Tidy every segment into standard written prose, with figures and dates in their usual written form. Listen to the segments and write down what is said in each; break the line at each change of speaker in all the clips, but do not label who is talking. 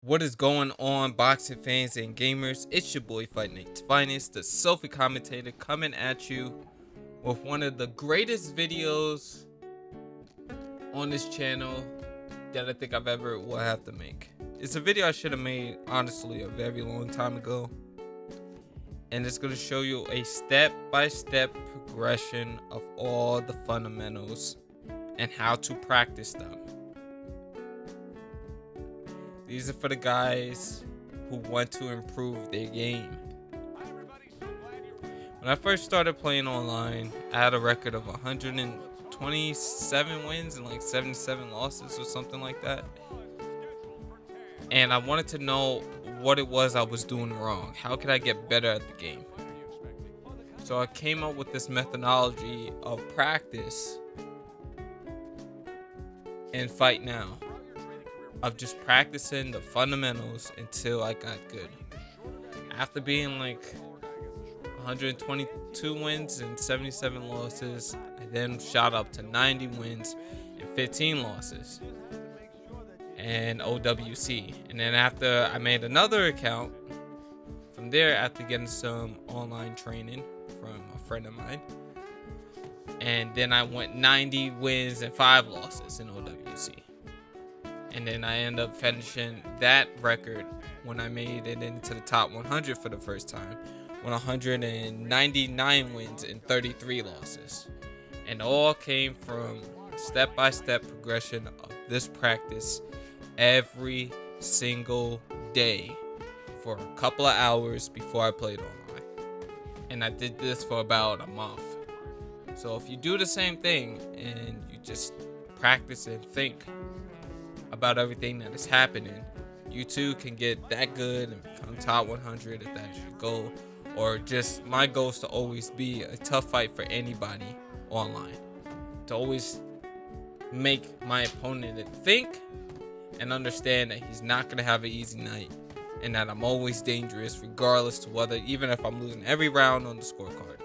What is going on, boxing fans and gamers? It's your boy Fight Nate's Finest, the Sophie commentator, coming at you with one of the greatest videos on this channel that I think I've ever will have to make. It's a video I should have made, honestly, a very long time ago. And it's going to show you a step-by-step progression of all the fundamentals and how to practice them. These are for the guys who want to improve their game. When I first started playing online, I had a record of 127 wins and like 77 losses or something like that. And I wanted to know what it was I was doing wrong. How could I get better at the game? So I came up with this methodology of practice and fight now. Of just practicing the fundamentals until I got good. After being like 122 wins and 77 losses, I then shot up to 90 wins and 15 losses and OWC. And then after I made another account, from there after getting some online training from a friend of mine, and then I went 90 wins and 5 losses in OWC. And then I ended up finishing that record when I made it into the top 100 for the first time, with 199 wins and 33 losses. And all came from step-by-step progression of this practice every single day for a couple of hours before I played online. And I did this for about a month. So if you do the same thing and you just practice and think about everything that is happening, you too can get that good and become top 100 if that's your goal. Or just my goal is to always be a tough fight for anybody online, to always make my opponent think and understand that he's not going to have an easy night, and that I'm always dangerous regardless to whether, even if I'm losing every round on the scorecard.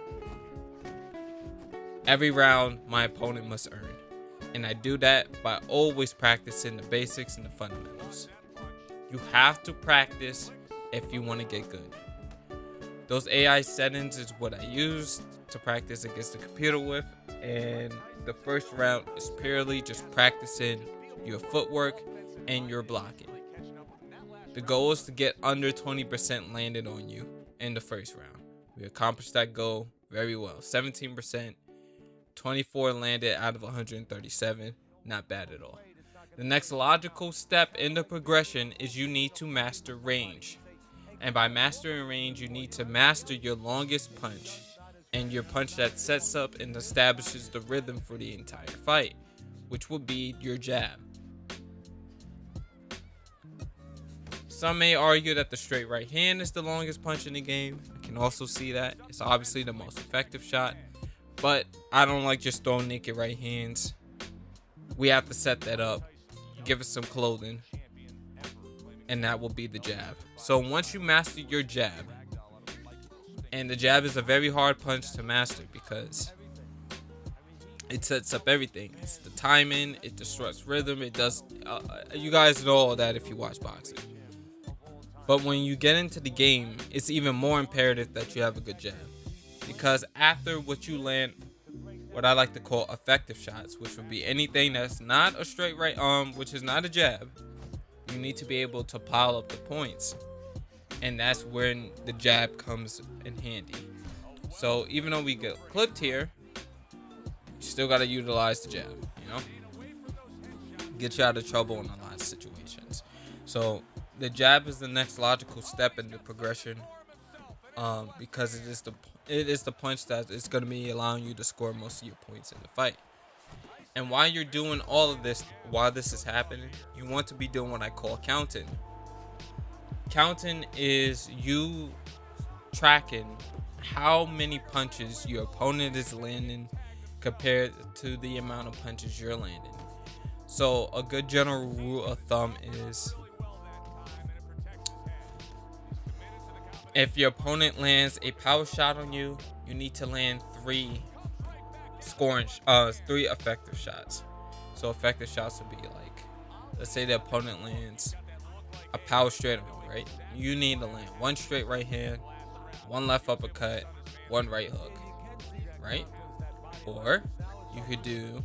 Every round my opponent must earn. And I do that by always practicing the basics and the fundamentals. You have to practice if you want to get good. Those AI settings is what I use to practice against the computer with. And the first round is purely just practicing your footwork and your blocking. The goal is to get under 20% landed on you in the first round. We accomplished that goal very well. 17%. 24 landed out of 137. Not bad at all. The next logical step in the progression is you need to master range. And by mastering range, you need to master your longest punch and your punch that sets up and establishes the rhythm for the entire fight, which will be your jab. Some may argue that the straight right hand is the longest punch in the game. I can also see that. It's obviously the most effective shot. But I don't like just throwing naked right hands. We have to set that up, give it some clothing, and that will be the jab. So once you master your jab, and the jab is a very hard punch to master because it sets up everything. It's the timing, it disrupts rhythm, it does, you guys know all that if you watch boxing. But when you get into the game, it's even more imperative that you have a good jab. Because after what you land, what I like to call effective shots, which would be anything that's not a straight right arm, which is not a jab, you need to be able to pile up the points. And that's when the jab comes in handy. So even though we get clipped here, you still got to utilize the jab, you know? Get you out of trouble in a lot of situations. So the jab is the next logical step in the progression. Because it is the punch that is going to be allowing you to score most of your points in the fight. And while you're doing all of this, while this is happening, you want to be doing what I call counting. Counting is you tracking how many punches your opponent is landing compared to the amount of punches you're landing. So a good general rule of thumb is, if your opponent lands a power shot on you, you need to land 3 effective shots. So effective shots would be like, let's say the opponent lands a power straight on you, right? You need to land one straight right hand, one left uppercut, one right hook, right? Or you could do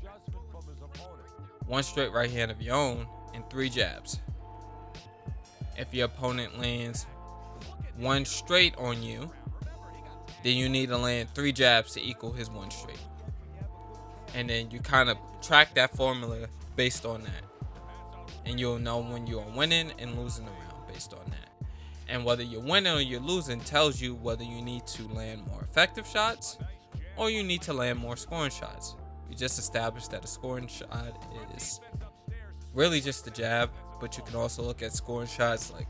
one straight right hand of your own and 3 jabs. If your opponent lands one straight on you, then you need to land 3 jabs to equal his one straight. And then you kind of track that formula based on that. And you'll know when you're winning and losing the round based on that. And whether you're winning or you're losing tells you whether you need to land more effective shots or you need to land more scoring shots. We just established that a scoring shot is really just a jab, but you can also look at scoring shots like,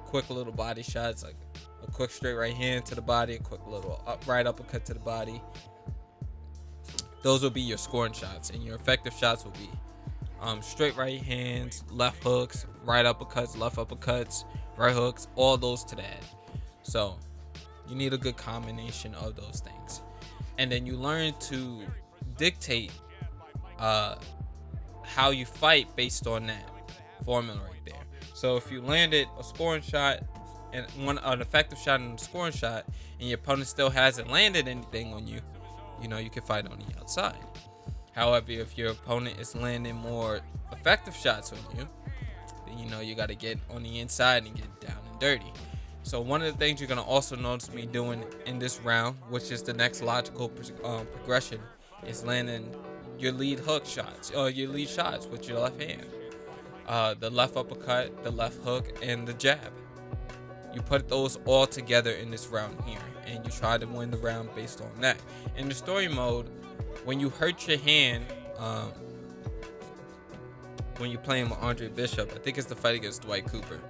quick little body shots, like a quick straight right hand to the body, a quick little right uppercut to the body. Those will be your scoring shots, and your effective shots will be straight right hands, left hooks, right uppercuts, left uppercuts, right hooks, all those to the head. So you need a good combination of those things. And then you learn to dictate how you fight based on that formula right there. So if you landed a scoring shot and an effective shot and a scoring shot, and your opponent still hasn't landed anything on you, you can fight on the outside. However, if your opponent is landing more effective shots on you, then you got to get on the inside and get down and dirty. So one of the things you're going to also notice me doing in this round, which is the next logical progression, is landing your lead hook shots, or your lead shots with your left hand. The left uppercut, the left hook, and the jab. You put those all together in this round here, and you try to win the round based on that. In the story mode, when you hurt your hand, when you're playing with Andre Bishop, I think it's the fight against Dwight Cooper,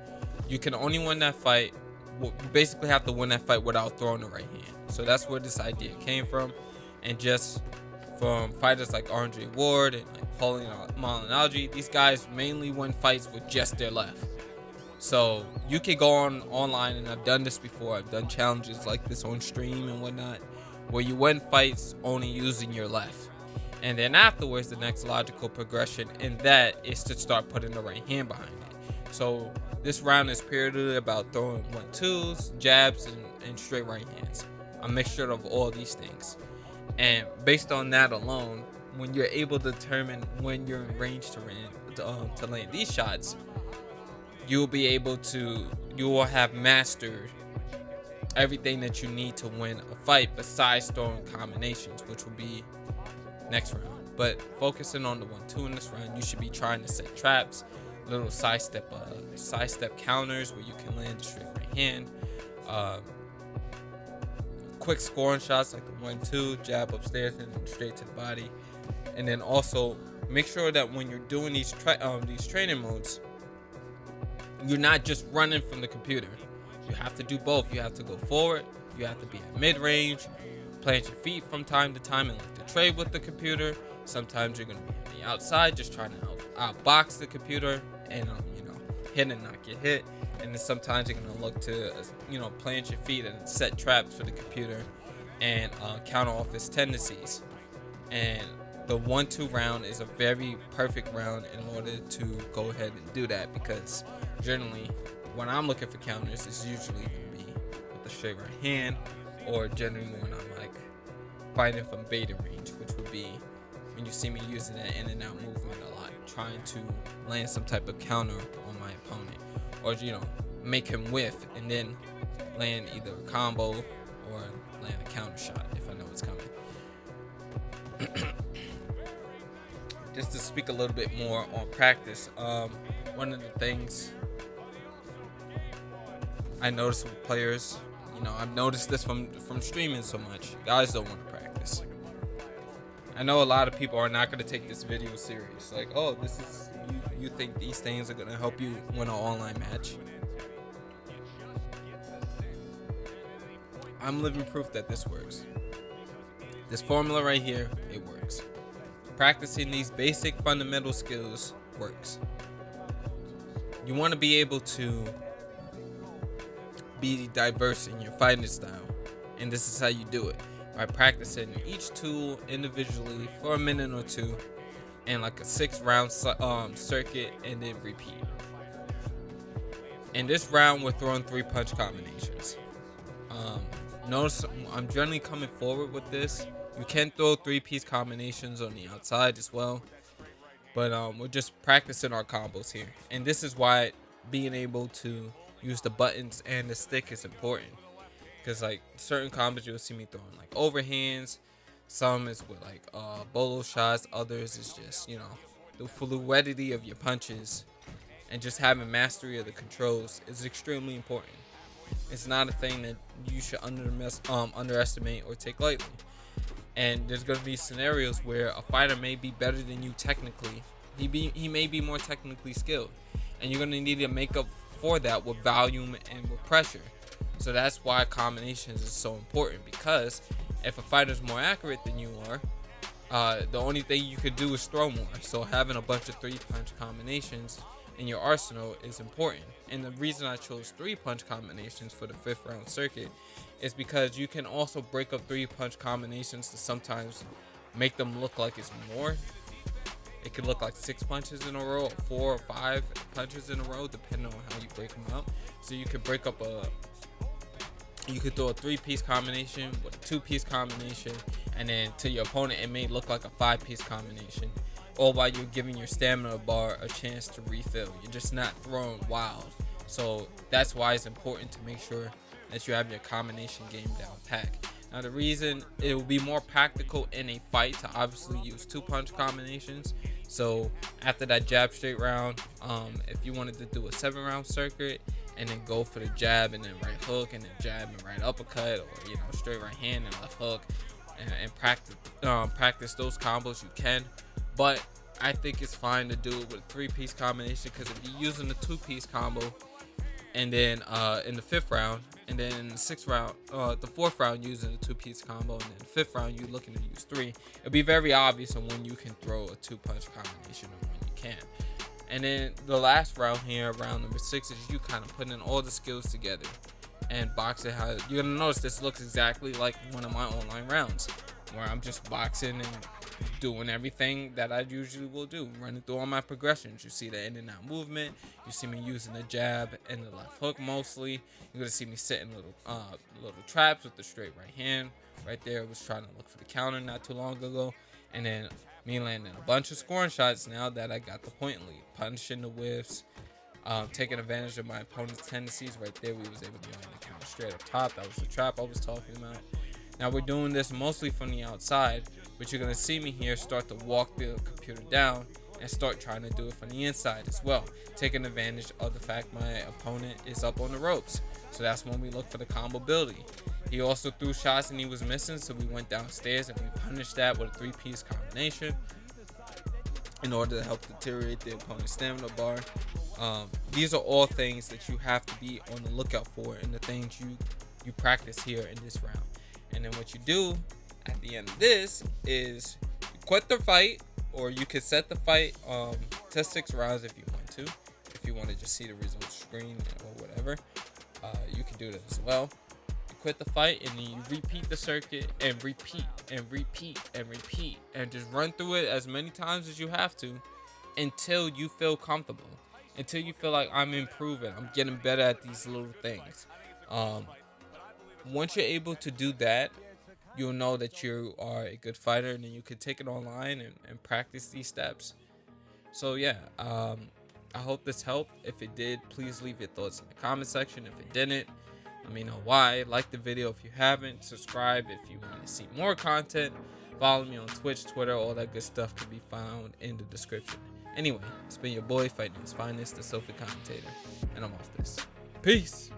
you can only win that fight. You basically have to win that fight without throwing the right hand. So that's where this idea came from, and just from fighters like Andre Ward and like Pauline Malignaggi, these guys mainly win fights with just their left. So you can go online, and I've done this before. I've done challenges like this on stream and whatnot, where you win fights only using your left. And then afterwards, the next logical progression in that is to start putting the right hand behind it. So this round is purely about throwing 1-2s, jabs, and straight right hands. A mixture of all these things. And based on that alone, when you're able to determine when you're in range to land these shots, you will have mastered everything that you need to win a fight besides throwing combinations, which will be next round. But focusing on the 1-2 in this round, you should be trying to set traps, little side step counters where you can land a straight right hand, quick scoring shots like the 1-2, jab upstairs and straight to the body. And then also make sure that when you're doing these training modes, you're not just running from the computer. You have to do both. You have to go forward, you have to be at mid-range, plant your feet from time to time and look to trade with the computer. Sometimes you're going to be on the outside just trying to outbox the computer and hit and not get hit. And then sometimes you're going to look to plant your feet and set traps for the computer and counter off his tendencies. And the 1-2 round is a very perfect round in order to go ahead and do that, because generally when I'm looking for counters, it's usually going to be with the straight right hand, or generally when I'm like fighting from beta range, which would be when you see me using that in and out movement a lot, trying to land some type of counter on my opponent, or make him whiff and then land either a combo or land a counter shot if I know it's coming. Just to speak a little bit more on practice, one of the things I notice with players, I've noticed this from streaming so much, guys don't want to practice. I know a lot of people are not going to take this video serious, like, oh, this is, you think these things are going to help you win an online match. I'm living proof that this works. This formula right here, it works. Practicing these basic fundamental skills works. You want to be able to be diverse in your fighting style, and this is how you do it, by practicing each tool individually for a minute or two and like a 6-round circuit, and then repeat. In this round, we're throwing 3-punch combinations. Notice I'm generally coming forward with this. You can throw 3-piece combinations on the outside as well, but we're just practicing our combos here. And this is why being able to use the buttons and the stick is important, because like certain combos you'll see me throwing like overhands, some is with like bolo shots, others is just, you know, the fluidity of your punches and just having mastery of the controls is extremely important. It's not a thing that you should underestimate or take lightly. And there's going to be scenarios where a fighter may be better than you technically. He may be more technically skilled, and you're going to need to make up for that with volume and with pressure. So that's why combinations is so important, because if a fighter's more accurate than you are, the only thing you could do is throw more. So having a bunch of 3-punch combinations in your arsenal is important. And the reason I chose 3-punch combinations for the 5th round circuit is because you can also break up 3-punch combinations to sometimes make them look like it's more. It could look like 6 punches in a row, or 4 or 5 punches in a row, depending on how you break them up. So you could break up you could throw a 3-piece combination with a 2-piece combination, and then to your opponent it may look like a 5-piece combination, all while you're giving your stamina bar a chance to refill. You're just not throwing wild. So that's why it's important to make sure that you have your combination game down pat. Now the reason it will be more practical in a fight to obviously use 2-punch combinations. So after that jab straight round, if you wanted to do a 7-round circuit and then go for the jab and then right hook and then jab and right uppercut, or, you know, straight right hand and left hook, and practice those combos, you can. But I think it's fine to do it with a 3-piece combination, because if you're using the 2-piece combo and then in the 5th round, and then in the 6th round, the 4th round using the 2-piece combo, and then the 5th round you're looking to use 3, it'll be very obvious on when you can throw a 2-punch combination and when you can't. And then the last round here, round number 6, is you kind of putting in all the skills together and boxing. How you're gonna notice this looks exactly like one of my online rounds, where I'm just boxing and doing everything that I usually will do, running through all my progressions. You see the in and out movement. You see me using the jab and the left hook mostly. You're gonna see me setting little traps with the straight right hand. Right there, I was trying to look for the counter not too long ago, and then me landing a bunch of scoring shots now that I got the point lead, punishing the whiffs, taking advantage of my opponent's tendencies. Right there, we was able to land the counter straight up top. That was the trap I was talking about. Now we're doing this mostly from the outside, but you're going to see me here start to walk the computer down and start trying to do it from the inside as well, taking advantage of the fact my opponent is up on the ropes. So that's when we look for the combo ability. He also threw shots and he was missing, so we went downstairs and we punished that with a 3-piece combination in order to help deteriorate the opponent's stamina bar. These are all things that you have to be on the lookout for, and the things you practice here in this round. And then what you do at the end of this is you quit the fight, or you can set the fight to 6 rounds if you want to. If you want to just see the results screen or whatever, you can do that as well. You quit the fight and then you repeat the circuit and repeat and repeat and repeat, and just run through it as many times as you have to until you feel comfortable, until you feel like I'm improving, I'm getting better at these little things. Once you're able to do that, you'll know that you are a good fighter, and then you can take it online and practice these steps. So yeah, I hope this helped. If it did, please leave your thoughts in the comment section. If it didn't, let me know why. Like the video if you haven't. Subscribe if you want to see more content. Follow me on Twitch, Twitter, all that good stuff can be found in the description. Anyway, it's been your boy, Fighting His Finest, the Sophie Commentator, and I'm off this. Peace.